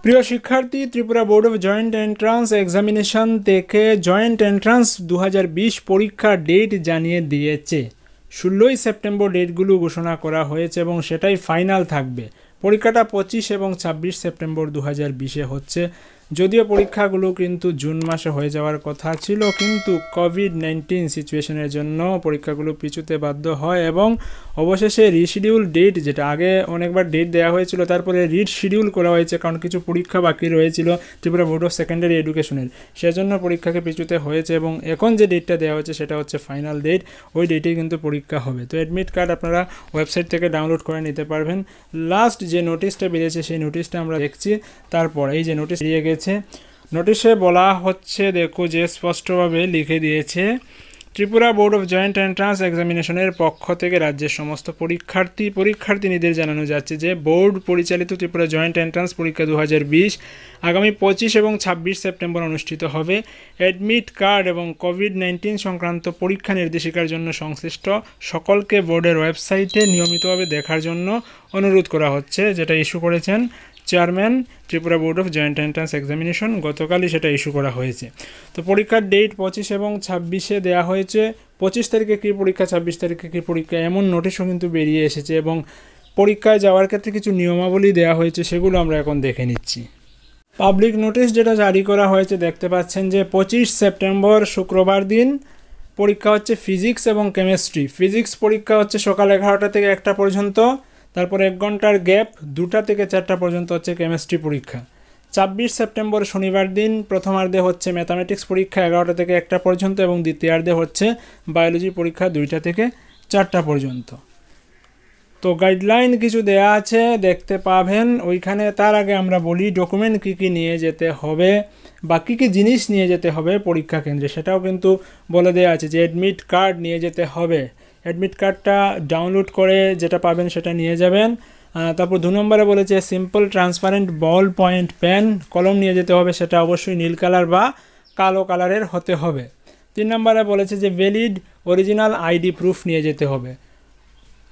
প্রিয় শিক্ষার্থী, Tripura board of joint entrance examination থেকে জয়েন্ট এন্ট্রান্স 2020 পরীক্ষার ডেট জানিয়ে দিয়েছে। 16ই সেপ্টেম্বর ডেটগুলো ঘোষণা করা হয়েছে এবং সেটাই ফাইনাল থাকবে। পরীক্ষাটা 25 এবং 26 সেপ্টেম্বর 2020-এ হচ্ছে। যদিও পরীক্ষাগুলো কিন্তু জুন মাসে হয়ে যাওয়ার কথা ছিল, কিন্তু কোভিড-19 সিচুয়েশনের জন্য পরীক্ষাগুলো পিছুতে বাধ্য হয় এবং অবশেষে রিশিডিউল ডেট, যেটা আগে অনেকবার ডেট দেওয়া হয়েছিল তারপরে রিশিডিউল করা হয়েছে কারণ কিছু পরীক্ষা বাকি রয়েছিল ত্রিপুরা বোর্ড অফ সেকেন্ডারি এডুকেশনের, সেজন্য পরীক্ষাকে পিছুতে হয়েছে এবং এখন যে ডেটটা দেওয়া হয়েছে সেটা হচ্ছে ফাইনাল ডেট। ওই ডেটেই কিন্তু পরীক্ষা হবে। তো অ্যাডমিট কার্ড আপনারা ওয়েবসাইট থেকে ডাউনলোড করে নিতে পারবেন। লাস্ট যে নোটিশটা বেরিয়েছে সেই নোটিশটা আমরা দেখছি। তারপর এই যে নোটিশ বেরিয়ে গেছে, নোটিশে বলা হচ্ছে, দেখো যে স্পষ্টভাবে লিখে দিয়েছে, Tripura board of joint entrance এক্সামিনেশনের পক্ষ থেকে রাজ্যের সমস্ত পরীক্ষার্থীদের জানানো যাচ্ছে যে বোর্ড পরিচালিত ত্রিপুরা জয়েন্ট এন্ট্রান্স পরীক্ষা 2020 আগামী 25 এবং 26 সেপ্টেম্বর অনুষ্ঠিত হবে। অ্যাডমিট কার্ড এবং কোভিড-19 সংক্রান্ত পরীক্ষা নির্দেশিকার জন্য সংশ্লিষ্ট সকলকে বোর্ডের ওয়েবসাইটে নিয়মিতভাবে দেখার জন্য অনুরোধ করা হচ্ছে, যেটা ইস্যু করেছেন chairman Tripura board of joint entrance examination. গতকালই সেটা ইস্যু করা হয়েছে। তো পরীক্ষার ডেট 25 এবং 26-এ দেওয়া হয়েছে। 25 তারিখে কী পরীক্ষা, 26 তারিখে কী পরীক্ষা, এমন নোটিশও কিন্তু বেরিয়ে এসেছে এবং পরীক্ষায় যাওয়ার ক্ষেত্রে কিছু নিয়মাবলী দেওয়া হয়েছে, সেগুলো আমরা এখন দেখে নিচ্ছি। পাবলিক নোটিশ যেটা জারি করা হয়েছে, দেখতে পাচ্ছেন যে 25 সেপ্টেম্বর শুক্রবার দিন পরীক্ষা হচ্ছে ফিজিক্স এবং কেমিস্ট্রি। ফিজিক্স পরীক্ষা হচ্ছে সকাল 11টা থেকে 1টা পর্যন্ত, তারপর 1 ঘন্টার গ্যাপ 2টা থেকে 4টা পর্যন্ত হচ্ছে কেমিস্ট্রি পরীক্ষা। 26 সেপ্টেম্বর শনিবার দিন প্রথমার্ধে হচ্ছে ম্যাথামেটিক্স পরীক্ষা 11টা থেকে 1টা পর্যন্ত এবং দ্বিতীয়ার্ধে হচ্ছে বায়োলজি পরীক্ষা 2টা থেকে 4টা পর্যন্ত। তো গাইডলাইন কিছু দেয়া আছে, দেখতে পাবেন ওইখানে। তার আগে আমরা বলি ডকুমেন্ট কী কী নিয়ে যেতে হবে বা কী কী জিনিস নিয়ে যেতে হবে পরীক্ষা কেন্দ্রে, সেটাও কিন্তু বলে দেওয়া আছে যে অ্যাডমিট কার্ড নিয়ে যেতে হবে। অ্যাডমিট কার্ডটা ডাউনলোড করে যেটা পাবেন সেটা নিয়ে যাবেন। তারপর 2 নম্বরে বলেছে simple transparent ball point pen, কলম নিয়ে যেতে হবে, সেটা অবশ্যই নীল কালার বা কালো কালারের হতে হবে। 3 নম্বরে বলেছে যে ভ্যালিড অরিজিনাল আইডি প্রুফ নিয়ে যেতে হবে,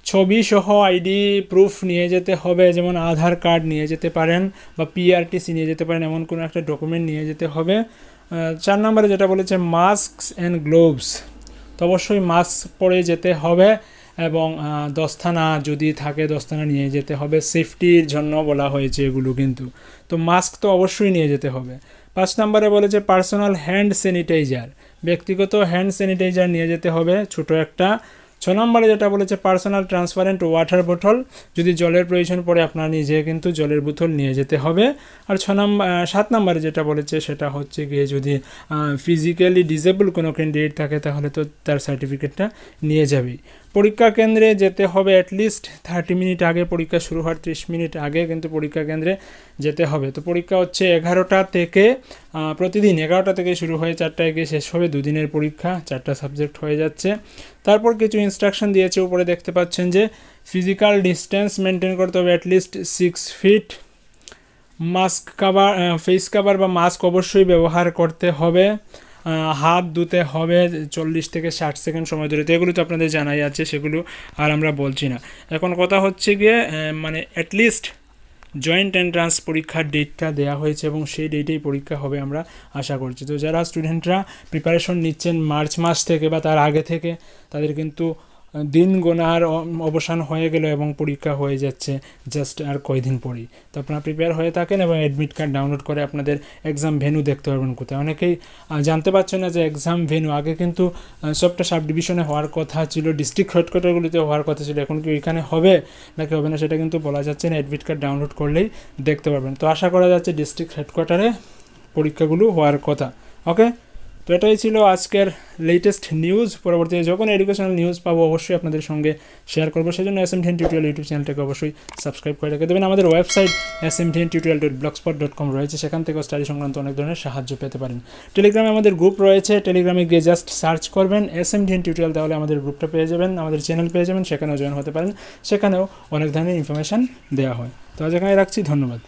ছবি সহ আইডি প্রুফ নিয়ে যেতে হবে, যেমন আধার কার্ড নিয়ে যেতে পারেন বা পিআরটিসি নিয়ে যেতে পারেন, এমন কোনো একটা ডকুমেন্ট নিয়ে যেতে হবে। 4 নম্বরে যেটা বলেছে মাস্ক অ্যান্ড গ্লোভস, তো অবশ্যই মাস্ক পরে যেতে হবে এবং দস্তানা যদি থাকে দস্তানা নিয়ে যেতে হবে, সেফটির জন্য বলা হয়েছে এগুলো কিন্তু। তো মাস্ক তো অবশ্যই নিয়ে যেতে হবে। 5 নম্বরে বলেছে পার্সোনাল হ্যান্ড স্যানিটাইজার, ব্যক্তিগত হ্যান্ড স্যানিটাইজার নিয়ে যেতে হবে ছোট একটা। 6 নম্বরে যেটা বলেছে পার্সোনাল ট্রান্সপারেন্ট ওয়াটার বোতল, যদি জলের প্রয়োজন পড়ে আপনার নিজে কিন্তু জলের বোতল নিয়ে যেতে হবে। আর 7 নম্বরে যেটা বলেছে সেটা হচ্ছে গিয়ে যদি ফিজিক্যালি ডিসেবল কোনো ক্যান্ডিডেট থাকে তাহলে তো তার সার্টিফিকেটটা নিয়ে যাবেই। পরীক্ষা কেন্দ্রে যেতে হবে অ্যাটলিস্ট 30 মিনিট আগে, পরীক্ষা শুরু হওয়ার 30 মিনিট আগে কিন্তু পরীক্ষা কেন্দ্রে যেতে হবে। তো পরীক্ষা হচ্ছে 11টা থেকে, প্রতিদিন 11টা থেকে শুরু হয়ে 4টায় গিয়ে শেষ হবে। 2 দিনের পরীক্ষা, 4টা সাবজেক্ট হয়ে যাচ্ছে। তারপর কিছু ইনস্ট্রাকশন দিয়েছে, উপরে দেখতে পাচ্ছেন যে ফিজিক্যাল ডিস্টেন্স মেনটেন করতে হবে at least 6 feet, mask cover, face cover বা মাস্ক অবশ্যই ব্যবহার করতে হবে, হাত ধুতে হবে 40 থেকে 60 সেকেন্ড সময় ধরে। তো এগুলো তো আপনাদের জানাই আছে, সেগুলো আর আমরা বলছি না। এখন কথা হচ্ছে গিয়ে মানে অ্যাটলিস্ট জয়েন্ট এন্ট্রান্স পরীক্ষার ডেটটা দেওয়া হয়েছে এবং সেই ডেটেই পরীক্ষা হবে আমরা আশা করছি। তো যারা স্টুডেন্টরা প্রিপারেশন নিচ্ছেন মার্চ মাস থেকে বা তার আগে থেকে, তাদের কিন্তু দিন গোনার অবসান হয়ে গেল এবং পরীক্ষা হয়ে যাচ্ছে জাস্ট আর কয়দিন পরেই। তো আপনারা প্রিপেয়ার হয়ে থাকেন এবং অ্যাডমিট কার্ড ডাউনলোড করে আপনাদের এক্সাম ভেন্যু দেখতে পারবেন কোথায়। অনেকেই জানতে পারছেন না যে এক্সাম ভেন্যু আগে কিন্তু সবটা সাব ডিভিশনে হওয়ার কথা ছিল, ডিস্ট্রিক্ট হেডকোয়ার্টারগুলিতে হওয়ার কথা ছিল, এখন কি ওইখানে হবে নাকি হবে না সেটা কিন্তু বলা যাচ্ছে না। অ্যাডমিট কার্ড ডাউনলোড করলেই দেখতে পারবেন। তো আশা করা যাচ্ছে ডিস্ট্রিক্ট হেডকোয়ার্টারে পরীক্ষাগুলো হওয়ার কথা। ওকে, তো এটাই ছিল আজকের লেটেস্ট নিউজ। পরবর্তীতে যখন এডুকেশনাল নিউজ পাবো অবশ্যই আপনাদের সঙ্গে শেয়ার করবো। সেজন্য SMDN টিউটোরিয়াল ইউটিউব চ্যানেলটাকে অবশ্যই সাবস্ক্রাইব করে রেখে দেবেন। আমাদের ওয়েবসাইট smdntutorial.blogspot.com রয়েছে, সেখান থেকে স্টাডি সংক্রান্ত অনেক ধরনের সাহায্য পেতে পারেন। টেলিগ্রামে আমাদের গ্রুপ রয়েছে, টেলিগ্রামে গিয়ে জাস্ট সার্চ করবেন SMDN টিউটোরিয়াল, তাহলে আমাদের গ্রুপটা পেয়ে যাবেন, আমাদের চ্যানেল পেয়ে যাবেন, সেখানেও জয়েন হতে পারেন। সেখানেও অনেক ধরনের ইনফরমেশান দেওয়া হয়। তো আজ এখানে রাখছি, ধন্যবাদ।